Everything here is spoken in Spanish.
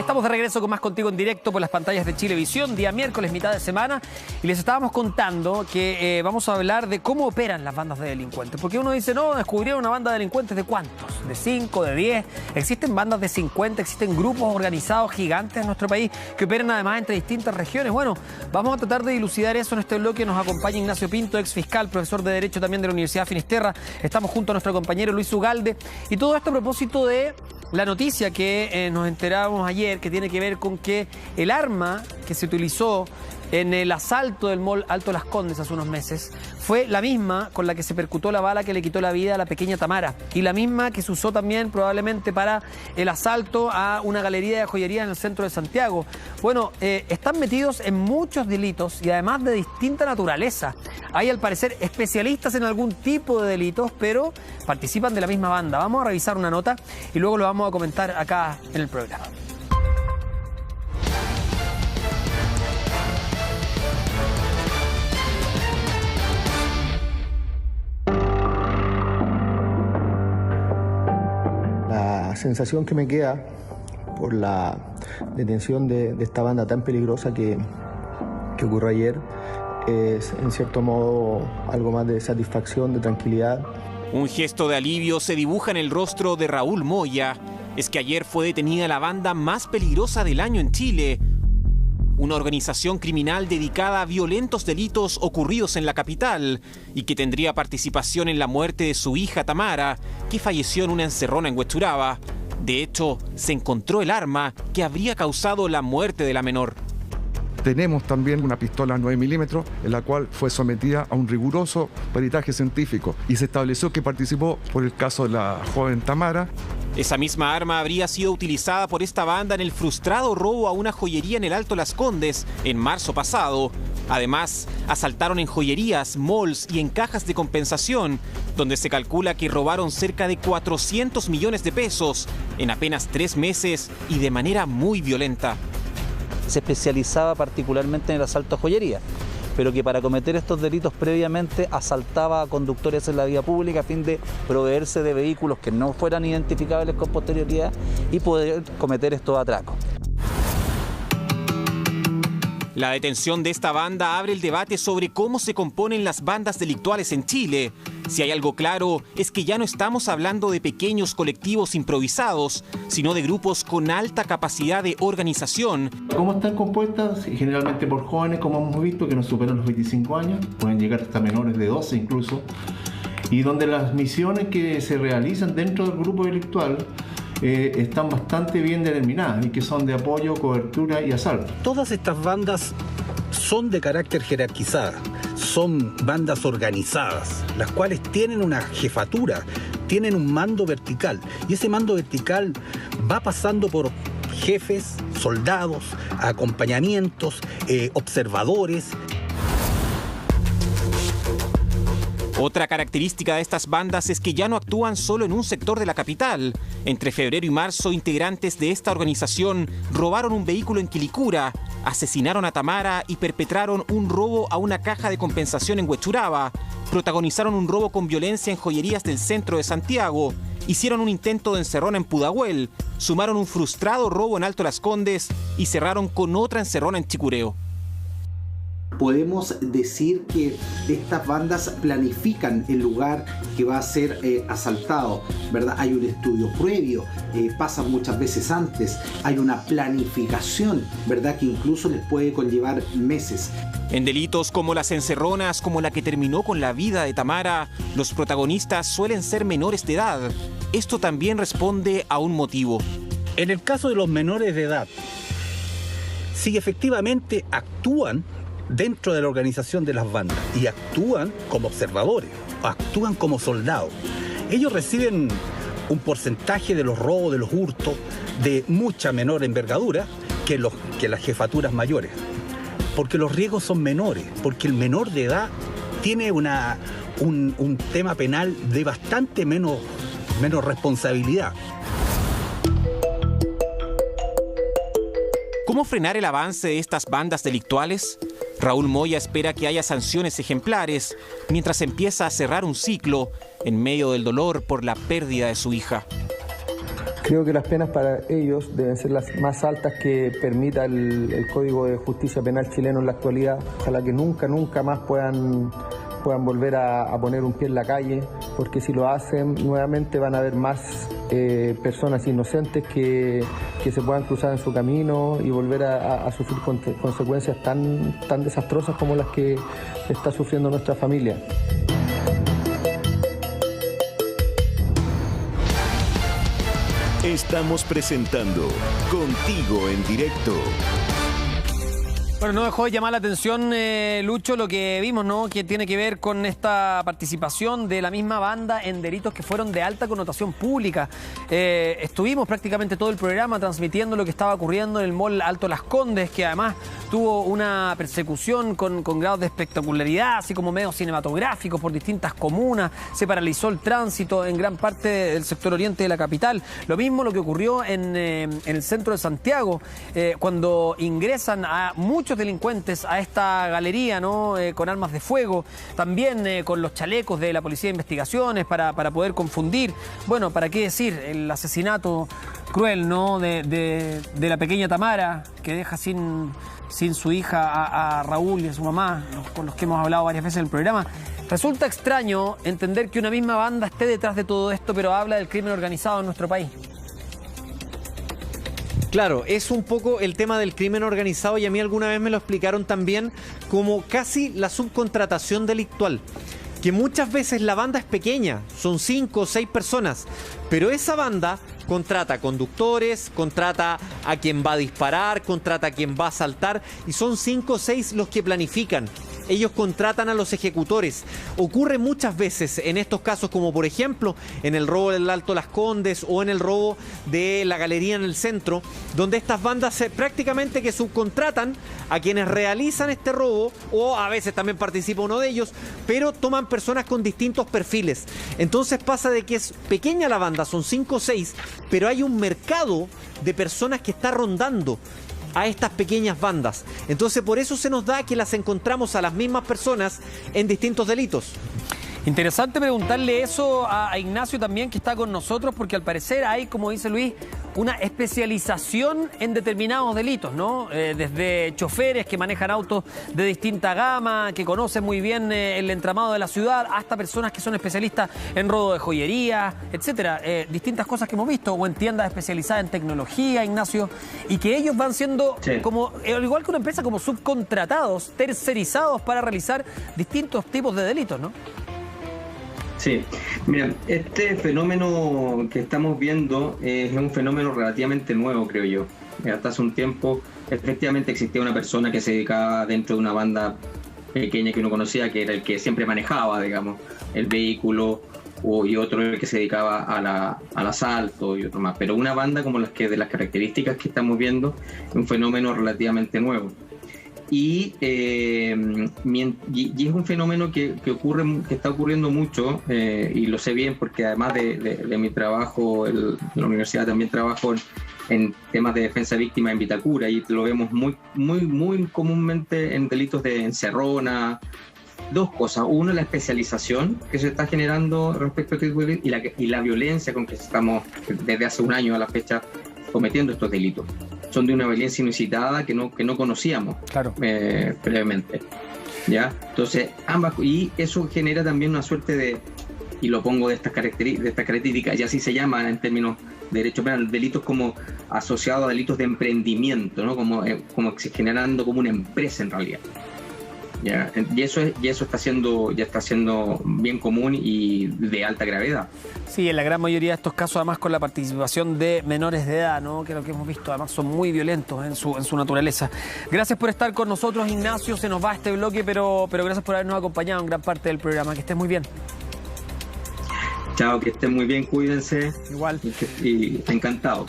Estamos de regreso con más Contigo en Directo por las pantallas de Chilevisión, día miércoles, mitad de semana, y les estábamos contando que vamos a hablar de cómo operan las bandas de delincuentes, porque uno dice, no, descubrieron una banda de delincuentes, ¿de cuántos? ¿De 5, de 10? Existen bandas de 50, existen grupos organizados gigantes en nuestro país que operan además entre distintas regiones. Bueno, vamos a tratar de dilucidar eso en este bloque. Nos acompaña Ignacio Pinto, ex fiscal, profesor de Derecho también de la Universidad de Finisterra. Estamos junto a nuestro compañero Luis Ugalde, y todo esto a propósito de la noticia que nos enteramos ayer, que tiene que ver con que el arma que se utilizó en el asalto del mall Alto Las Condes hace unos meses fue la misma con la que se percutó la bala que le quitó la vida a la pequeña Tamara, y la misma que se usó también probablemente para el asalto a una galería de joyería en el centro de Santiago. Bueno, están metidos en muchos delitos y además de distinta naturaleza. Hay al parecer especialistas en algún tipo de delitos, pero participan de la misma banda. Vamos a revisar una nota y luego lo vamos a comentar acá en el programa. La sensación que me queda por la detención de esta banda tan peligrosa que ocurrió ayer es, en cierto modo, algo más de satisfacción, de tranquilidad. Un gesto de alivio se dibuja en el rostro de Raúl Moya. Es que ayer fue detenida la banda más peligrosa del año en Chile. Una organización criminal dedicada a violentos delitos ocurridos en la capital y que tendría participación en la muerte de su hija Tamara, que falleció en una encerrona en Huechuraba. De hecho, se encontró el arma que habría causado la muerte de la menor. Tenemos también una pistola 9 milímetros en la cual fue sometida a un riguroso peritaje científico y se estableció que participó por el caso de la joven Tamara. Esa misma arma habría sido utilizada por esta banda en el frustrado robo a una joyería en el Alto Las Condes en marzo pasado. Además, asaltaron en joyerías, malls y en cajas de compensación, donde se calcula que robaron cerca de 400 millones de pesos en apenas 3 meses y de manera muy violenta. Se especializaba particularmente en el asalto a joyería, pero que para cometer estos delitos previamente asaltaba a conductores en la vía pública a fin de proveerse de vehículos que no fueran identificables con posterioridad y poder cometer estos atracos. La detención de esta banda abre el debate sobre cómo se componen las bandas delictuales en Chile. Si hay algo claro, es que ya no estamos hablando de pequeños colectivos improvisados, sino de grupos con alta capacidad de organización. ¿Cómo están compuestas? Generalmente por jóvenes, como hemos visto, que no superan los 25 años, pueden llegar hasta menores de 12 incluso, y donde las misiones que se realizan dentro del grupo delictual están bastante bien determinadas y que son de apoyo, cobertura y asalto. Todas estas bandas son de carácter jerarquizada, son bandas organizadas, las cuales tienen una jefatura, tienen un mando vertical, y ese mando vertical va pasando por jefes, soldados, acompañamientos, observadores. Otra característica de estas bandas es que ya no actúan solo en un sector de la capital. Entre febrero y marzo, integrantes de esta organización robaron un vehículo en Quilicura, asesinaron a Tamara y perpetraron un robo a una caja de compensación en Huechuraba, protagonizaron un robo con violencia en joyerías del centro de Santiago, hicieron un intento de encerrona en Pudahuel, sumaron un frustrado robo en Alto Las Condes y cerraron con otra encerrona en Chicureo. Podemos decir que estas bandas planifican el lugar que va a ser asaltado, ¿verdad? Hay un estudio previo, pasan muchas veces antes, hay una planificación, ¿verdad? Que incluso les puede conllevar meses. En delitos como las encerronas, como la que terminó con la vida de Tamara, los protagonistas suelen ser menores de edad. Esto también responde a un motivo. En el caso de los menores de edad, si efectivamente actúan dentro de la organización de las bandas y actúan como observadores, actúan como soldados, ellos reciben un porcentaje de los robos, de los hurtos, de mucha menor envergadura que las jefaturas mayores, porque los riesgos son menores, porque el menor de edad tiene un tema penal de bastante menos responsabilidad. ¿Cómo frenar el avance de estas bandas delictuales? Raúl Moya espera que haya sanciones ejemplares mientras empieza a cerrar un ciclo en medio del dolor por la pérdida de su hija. Creo que las penas para ellos deben ser las más altas que permita el Código de Justicia Penal chileno en la actualidad. Ojalá que nunca más puedan volver a poner un pie en la calle, porque si lo hacen nuevamente van a haber más personas inocentes que se puedan cruzar en su camino y volver a sufrir consecuencias tan desastrosas como las que está sufriendo nuestra familia. Estamos presentando Contigo en Directo. Bueno, no dejó de llamar la atención, Lucho, lo que vimos, ¿no? Que tiene que ver con esta participación de la misma banda en delitos que fueron de alta connotación pública. Estuvimos prácticamente todo el programa transmitiendo lo que estaba ocurriendo en el mall Alto Las Condes, que además tuvo una persecución con grados de espectacularidad, así como medios cinematográficos por distintas comunas. Se paralizó el tránsito en gran parte del sector oriente de la capital. Lo mismo lo que ocurrió en el centro de Santiago, cuando ingresan a muchos delincuentes a esta galería, ¿no? Con armas de fuego, también con los chalecos de la Policía de Investigaciones para poder confundir. Bueno, ¿para qué decir? El asesinato cruel, ¿no? de la pequeña Tamara, que deja sin su hija a Raúl y a su mamá, con los que hemos hablado varias veces en el programa. Resulta extraño entender que una misma banda esté detrás de todo esto, pero habla del crimen organizado en nuestro país. Claro, es un poco el tema del crimen organizado, y a mí alguna vez me lo explicaron también como casi la subcontratación delictual. Que muchas veces la banda es pequeña, son 5 o 6 personas, pero esa banda contrata conductores, contrata a quien va a disparar, contrata a quien va a asaltar, y son 5 o 6 los que planifican. Ellos contratan a los ejecutores. Ocurre muchas veces en estos casos, como por ejemplo en el robo del Alto Las Condes o en el robo de la galería en el centro, donde estas bandas prácticamente que subcontratan a quienes realizan este robo, o a veces también participa uno de ellos, pero toman personas con distintos perfiles. Entonces pasa de que es pequeña la banda, son 5 o 6, pero hay un mercado de personas que está rondando a estas pequeñas bandas. Entonces por eso se nos da que las encontramos a las mismas personas en distintos delitos. Interesante preguntarle eso a Ignacio también, que está con nosotros, porque al parecer hay, como dice Luis, una especialización en determinados delitos, ¿no? Desde choferes que manejan autos de distinta gama, que conocen muy bien el entramado de la ciudad, hasta personas que son especialistas en robo de joyería, etcétera. Distintas cosas que hemos visto, o en tiendas especializadas en tecnología, Ignacio, y que ellos van siendo, como al igual que una empresa, como subcontratados, tercerizados para realizar distintos tipos de delitos, ¿no? Sí, mira, este fenómeno que estamos viendo es un fenómeno relativamente nuevo, creo yo. Hasta hace un tiempo, efectivamente existía una persona que se dedicaba dentro de una banda pequeña que uno conocía, que era el que siempre manejaba, digamos, el vehículo, y otro el que se dedicaba al asalto y otro más. Pero una banda como las que de las características que estamos viendo es un fenómeno relativamente nuevo. Y es un fenómeno que está ocurriendo mucho, y lo sé bien porque además de mi trabajo en la universidad también trabajo en temas de defensa de víctimas en Vitacura, y lo vemos muy comúnmente en delitos de encerrona. Dos cosas: uno, la especialización que se está generando respecto a este tipo de delitos, y la violencia con que estamos desde hace un año a la fecha cometiendo estos delitos. Son de una violencia inusitada que no conocíamos previamente, ¿ya? Entonces, ambas, y eso genera también una suerte de, y lo pongo de estas características, y así se llama en términos de derecho penal, delitos como asociados a delitos de emprendimiento, ¿no? Como generando como una empresa en realidad. ¿Ya? Y eso está siendo bien común y de alta gravedad. Sí, en la gran mayoría de estos casos, además con la participación de menores de edad, ¿no? Que es lo que hemos visto, además son muy violentos en su naturaleza. Gracias por estar con nosotros, Ignacio. Se nos va este bloque, pero gracias por habernos acompañado en gran parte del programa. Que estés muy bien. Chao, que estén muy bien, cuídense. Igual. Y encantado.